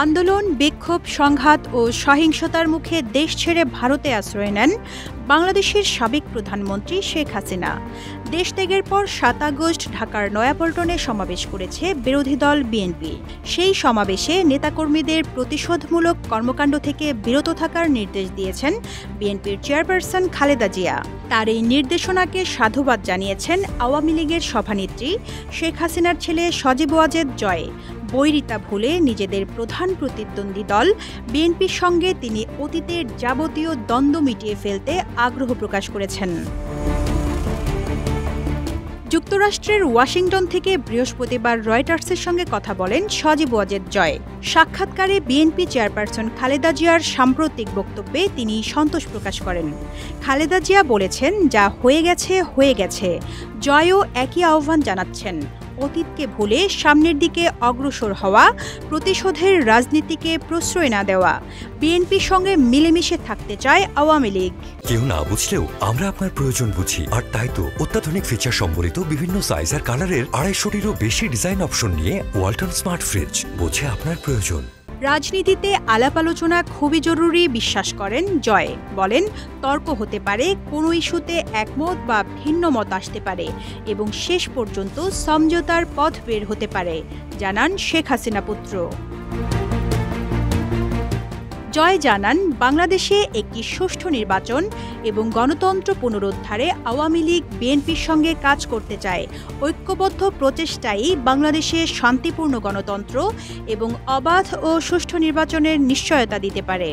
আন্দোলন, বিক্ষোভ, সংঘাত ও সহিংসতার মুখে দেশ ছেড়ে ভারতে আশ্রয় নেন বাংলাদেশের সাবেক প্রধানমন্ত্রী শেখ হাসিনা। দেশ ত্যাগের পর ৭ আগস্ট ঢাকার নয়াপল্টনে সমাবেশ করেছে বিরোধী দল বিএনপি। সেই সমাবেশে নেতাকর্মীদের প্রতিশোধমূলক কর্মকাণ্ড থেকে বিরত থাকার নির্দেশ দিয়েছেন বিএনপির চেয়ারপারসন খালেদা জিয়া। তার এই নির্দেশনাকে সাধুবাদ জানিয়েছেন আওয়ামী লীগের সভানেত্রী শেখ হাসিনার ছেলে সজীব ওয়াজেদ জয়। বৈরিতা ভুলে নিজেদের প্রধান প্রতিদ্বন্দ্বী দল বিএনপির সঙ্গে তিনি অতীতের যাবতীয় দ্বন্দ্ব মিটিয়ে ফেলতে আগ্রহ প্রকাশ করেছেন। যুক্তরাষ্ট্রের ওয়াশিংটন থেকে বৃহস্পতিবার রয়টার্সের সঙ্গে কথা বলেন সজীব ওয়াজেদ জয়। সাক্ষাৎকারে বিএনপি চেয়ারপারসন খালেদা জিয়ার সাম্প্রতিক বক্তব্যে তিনি সন্তোষ প্রকাশ করেন। খালেদা জিয়া বলেছেন, যা হয়ে গেছে। জয়ও একই আহ্বান জানাচ্ছেন, অতীতকে ভুলে সামনের দিকে অগ্রসর হওয়া, প্রতিশোধের রাজনীতিকে প্রশ্রয় না দেওয়া। বিএনপির সঙ্গে মিলেমিশে থাকতে চায় আওয়ামী লীগ। কেউ না বুঝলেও আমরা আপনার প্রয়োজন বুঝি, আর তাই তো অত্যাধুনিক ফিচার সম্বলিত বিভিন্ন সাইজ আর কালারের ২৫০টিরও বেশি ডিজাইন অপশন নিয়ে ওয়ালটন স্মার্ট ফ্রিজ বোঝে আপনার প্রয়োজন। রাজনীতিতে আলাপ আলোচনা খুবই জরুরি বিশ্বাস করেন জয়। বলেন, তর্ক হতে পারে, কোনো ইস্যুতে একমত বা ভিন্ন মত আসতে পারে এবং শেষ পর্যন্ত সমঝোতার পথ বের হতে পারে, জানান শেখ হাসিনা পুত্র। জয় জানান, বাংলাদেশে একটি সুষ্ঠু নির্বাচন এবং গণতন্ত্র পুনরুদ্ধারে আওয়ামী লীগ বিএনপির সঙ্গে কাজ করতে চায়। ঐক্যবদ্ধ প্রচেষ্টাই বাংলাদেশে শান্তিপূর্ণ গণতন্ত্র এবং অবাধ ও সুষ্ঠু নির্বাচনের নিশ্চয়তা দিতে পারে।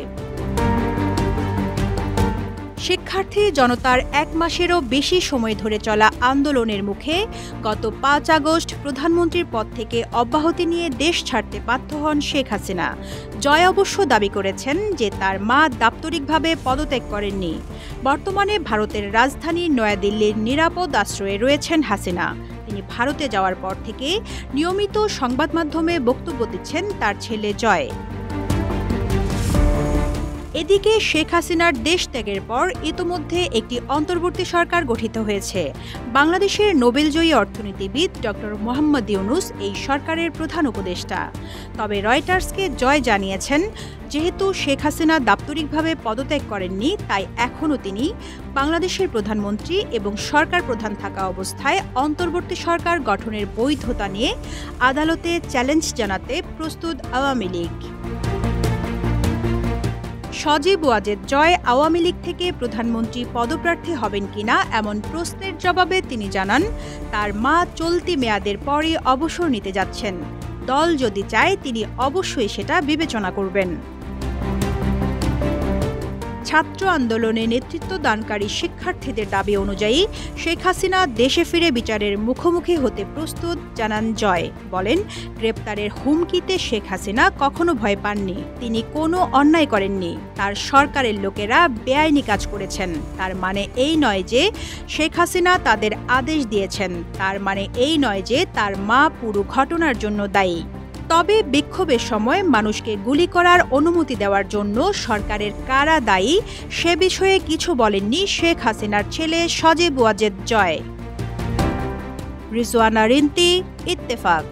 শিক্ষার্থী জনতার ১ মাসেরও বেশি সময় ধরে চলা আন্দোলনের মুখে গত ৫ আগস্ট প্রধানমন্ত্রীর পদ থেকে অব্যাহতি নিয়ে দেশ ছাড়তে বাধ্য হন শেখ হাসিনা। জয় অবশ্য দাবি করেছেন যে তার মা দাপ্তরিকভাবে পদত্যাগ করেননি। বর্তমানে ভারতের রাজধানী নয়াদিল্লির নিরাপদ আশ্রয়ে রয়েছেন হাসিনা। তিনি ভারতে যাওয়ার পর থেকে নিয়মিত সংবাদ মাধ্যমে বক্তব্য দিচ্ছেন তার ছেলে জয়। এদিকে শেখ হাসিনার দেশ ত্যাগের পর ইতোমধ্যে একটি অন্তর্বর্তী সরকার গঠিত হয়েছে। বাংলাদেশের নোবেলজয়ী অর্থনীতিবিদ ডক্টর মোহাম্মদ ইউনুস এই সরকারের প্রধান উপদেষ্টা। তবে রয়টার্সকে জয় জানিয়েছেন, যেহেতু শেখ হাসিনা দাপ্তরিকভাবে পদত্যাগ করেননি, তাই এখনও তিনি বাংলাদেশের প্রধানমন্ত্রী এবং সরকার প্রধান থাকা অবস্থায় অন্তর্বর্তী সরকার গঠনের বৈধতা নিয়ে আদালতে চ্যালেঞ্জ জানাতে প্রস্তুত আওয়ামী লীগ। সজীব ওয়াজেদ জয় আওয়ামী লীগ থেকে প্রধানমন্ত্রী পদপ্রার্থী হবেন কিনা এমন প্রশ্নের জবাবে তিনি জানান, তার মা চলতি মেয়াদের পরই অবসর নিতে যাচ্ছেন। দল যদি চায় তিনি অবশ্যই সেটা বিবেচনা করবেন। ছাত্র আন্দোলনে নেতৃত্ব দানকারী শিক্ষার্থীদের দাবি অনুযায়ী শেখ হাসিনা দেশে ফিরে বিচারের মুখোমুখি হতে প্রস্তুত, জানান জয়। বলেন, গ্রেপ্তারের হুমকিতে শেখ হাসিনা কখনো ভয় পাননি। তিনি কোনো অন্যায় করেননি। তার সরকারের লোকেরা বেআইনি কাজ করেছেন। তার মানে এই নয় যে শেখ হাসিনা তাদের আদেশ দিয়েছেন। তার মানে এই নয় যে তার মা পুরো ঘটনার জন্য দায়ী। তবে বিক্ষোভের সময় মানুষকে গুলি করার অনুমতি দেওয়ার জন্য সরকারের কারা দায়ী সে বিষয়ে কিছু বলেননি শেখ হাসিনার ছেলে সজীব ওয়াজেদ জয়। রিজওয়ানা রিন্তি, ইত্তেফাক।